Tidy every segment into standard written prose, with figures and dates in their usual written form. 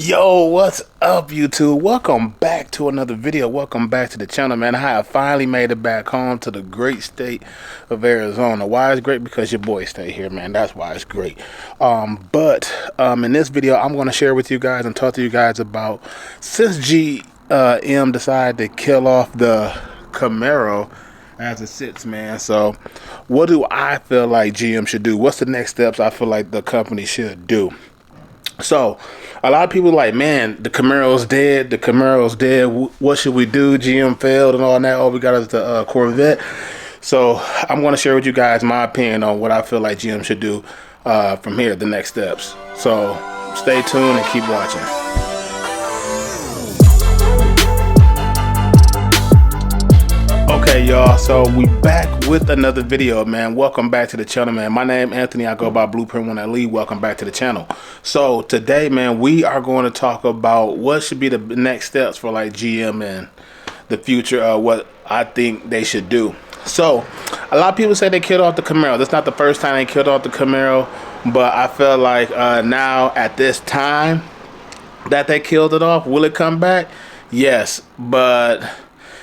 Yo, what's up, YouTube? Welcome back to another video. Welcome back to the channel, man. I have finally made it back home to the great state of Arizona. Why it's great? Because your boy stay here, man. That's why it's great. In this video, I'm going to share with you guys and talk to you guys about since GM decided to kill off the Camaro as it sits, man. So what do I feel like GM should do? What's the next steps I feel like the company should do? So a lot of people like, man, the Camaro's dead. The Camaro's dead. What should we do? GM failed and all that. All we got is the Corvette. So I'm going to share with you guys my opinion on what I feel like GM should do from here, the next steps. So stay tuned and keep watching. Okay, y'all, so we back with another video, man. Welcome back to the channel, man. My name Anthony. I go by Blueprint When I Lead. Welcome back to the channel. So today, man, we are going to talk about what should be the next steps for like GM and the future, what I think they should do. So a lot of people say they killed off the Camaro. That's not the first time they killed off the Camaro, but I feel like now at this time that they killed it off, will it come back? Yes, but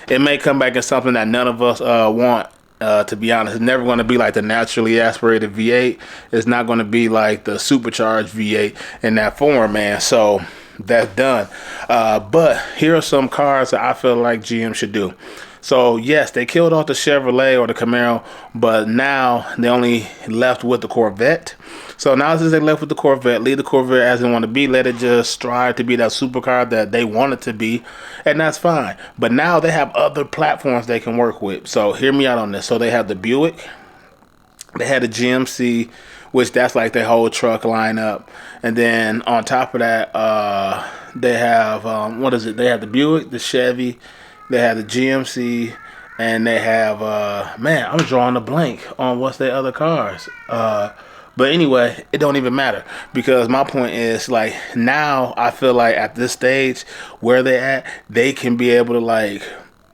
it may come back as something that none of us want. To be honest, it's never going to be like the naturally aspirated V8. It's not going to be like the supercharged V8 in that form, man. So that's done. But here are some cars that I feel like GM should do. So yes, they killed off the Chevrolet or the Camaro, but now they only left with the Corvette. So now since they left with the Corvette, leave the Corvette as they want to be. Let it just strive to be that supercar that they want it to be, and that's fine. But now they have other platforms they can work with. So hear me out on this. So they have the Buick, they had the GMC, which that's like their whole truck lineup, and then on top of that, they have what is it? They have the Buick, the Chevy, they have the GMC, and they have man, I'm drawing a blank on what's their other cars. But anyway, it don't even matter, because my point is, like, now I feel like at this stage where they're at, they can be able to like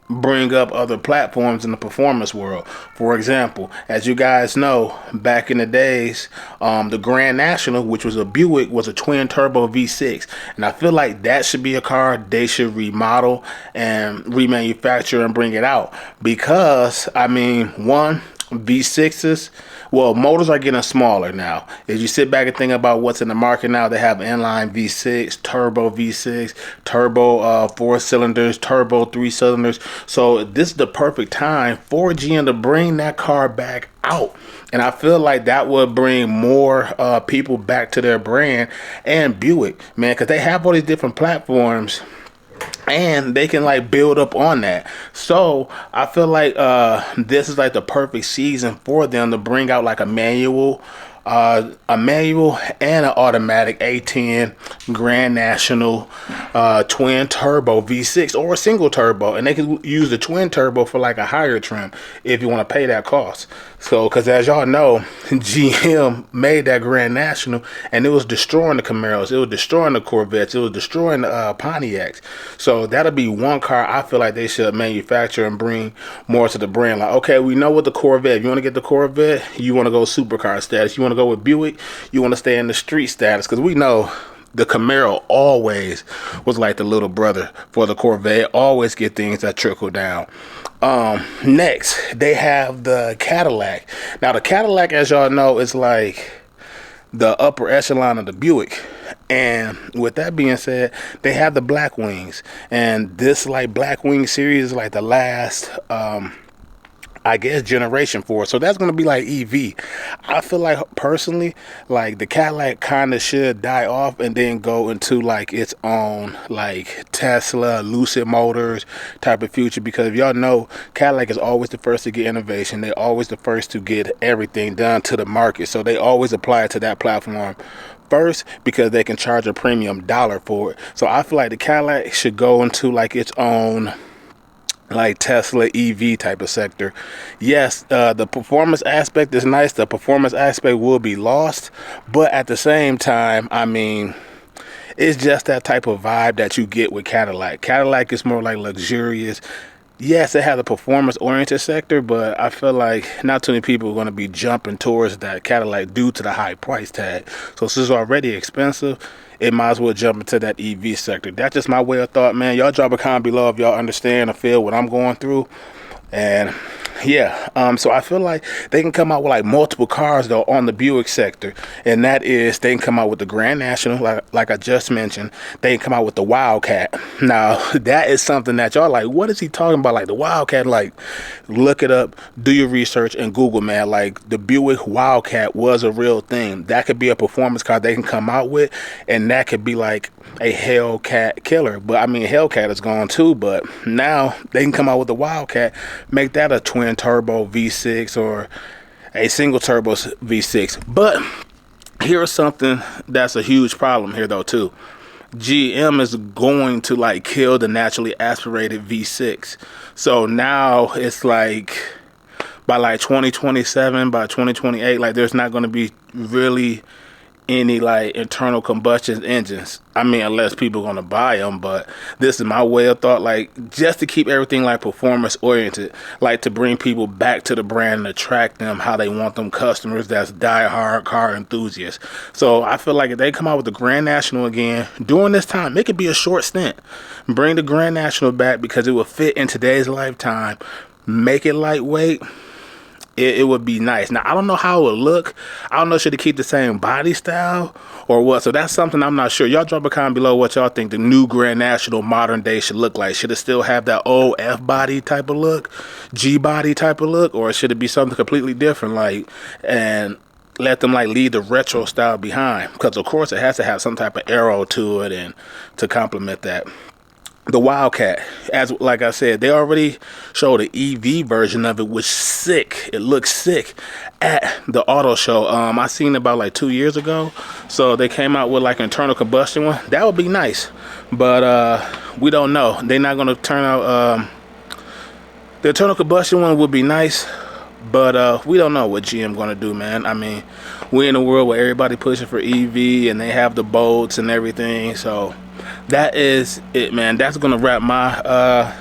bring up other platforms in the performance world. For example, as you guys know, back in the days, the Grand National, which was a Buick, was a twin turbo V6, and I feel like that should be a car they should remodel and remanufacture and bring it out, because I mean, one, V6s, well, motors are getting smaller now. If you sit back and think about what's in the market now, they have inline V6, turbo V6, turbo 4 cylinders, turbo 3 cylinders. So this is the perfect time for GM to bring that car back out. And I feel like that would bring more people back to their brand, and Buick, man, because they have all these different platforms and they can like build up on that. So I feel like this is like the perfect season for them to bring out like a manual and an automatic A10 Grand National twin turbo V6 or a single turbo, and they can use the twin turbo for like a higher trim if you want to pay that cost. So because as y'all know, GM made that Grand National and it was destroying the Camaros, it was destroying the Corvettes, it was destroying the Pontiacs. So that'll be one car I feel like they should manufacture and bring more to the brand. Like, okay, we know what the Corvette, if you want to get the Corvette, you want to go supercar status. You want to go with Buick, you want to stay in the street status, because we know the Camaro always was like the little brother for the Corvette. Always get things that trickle down. Next, they have the Cadillac. Now the Cadillac, as y'all know, is like the upper echelon of the Buick. And with that being said, they have the Black Wings, and this like Black Wing series is like the last I guess generation for it. So that's going to be like EV. I feel like personally, like the Cadillac kind of should die off and then go into like its own like Tesla, Lucid Motors type of future, because if y'all know, Cadillac is always the first to get innovation. They're always the first to get everything done to the market. So they always apply it to that platform first, because they can charge a premium dollar for it. So I feel like the Cadillac should go into like its own like Tesla EV type of sector. Yes, the performance aspect is nice. The performance aspect will be lost, but at the same time, I mean, it's just that type of vibe that you get with Cadillac. Cadillac is more like luxurious. yes, it has a performance-oriented sector, but I feel like not too many people are going to be jumping towards that Cadillac due to the high price tag. So since it's already expensive, it might as well jump into that EV sector. That's just my way of thought, man. Y'all drop a comment below if y'all understand or feel what I'm going through. And yeah, so I feel like they can come out with like multiple cars though on the Buick sector, and that is they can come out with the Grand National, like I just mentioned. They can come out with the Wildcat. Now that is something that y'all like, what is he talking about? Like the Wildcat? Like, look it up, do your research, and Google, man. Like the Buick Wildcat was a real thing. That could be a performance car they can come out with, and that could be like a Hellcat killer. But I mean, Hellcat is gone too, but now they can come out with the Wildcat, make that a twin turbo V6 or a single turbo V6. But here's something that's a huge problem here though too. GM is going to like kill the naturally aspirated V6. So now it's like by like 2027, by 2028, like there's not going to be really any like internal combustion engines. I mean, unless people are going to buy them. But this is my way of thought, like just to keep everything like performance oriented, like to bring people back to the brand and attract them how they want them customers that's die-hard car enthusiasts. So I feel like if they come out with the Grand National again during this time, it could be a short stint. Bring the Grand National back because it will fit in today's lifetime. Make it lightweight. It would be nice. Now, I don't know how it would look. I don't know, should it keep the same body style or what? So that's something I'm not sure. Y'all drop a comment below what y'all think the new Grand National modern day should look like. Should it still have that old F body type of look, G body type of look, or should it be something completely different, like, and let them like leave the retro style behind? Because of course it has to have some type of arrow to it and to complement that. The Wildcat, as like I said, they already showed an EV version of it, which sick. It looks sick at the auto show. I seen it about like 2 years ago. So they came out with like an internal combustion one. That would be nice, but we don't know. They're not gonna turn out. The internal combustion one would be nice, but we don't know what GM gonna do, man. I mean, we're in a world where everybody pushing for EV and they have the boats and everything. So that is it, man. That's gonna wrap my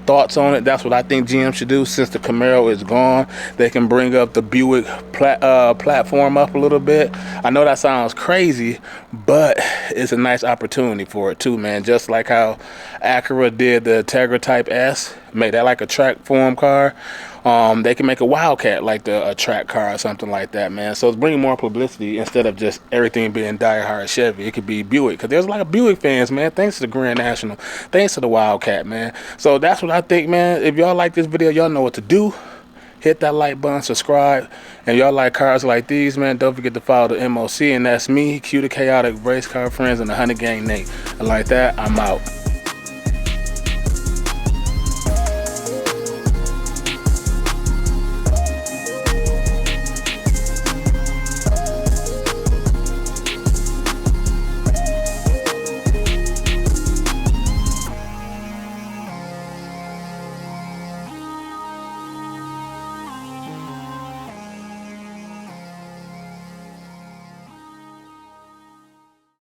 thoughts on it. That's what I think GM should do. Since the Camaro is gone, they can bring up the Buick platform up a little bit. I know that sounds crazy, but it's a nice opportunity for it too, man. Just like how Acura did the Integra Type S, made that like a track form car. They can make a Wildcat like a track car or something like that, man. So it's bringing more publicity instead of just everything being die-hard Chevy. It could be Buick, because there's a lot of Buick fans, man. Thanks to the Grand National, thanks to the Wildcat, man. So that's what I think, man. If y'all like this video, y'all know what to do. Hit that like button, subscribe, and y'all like cars like these, man, don't forget to follow the MOC, and that's me, Q the Chaotic, Race Car Friends, and the 100 Gang Nate. And like that, I'm out.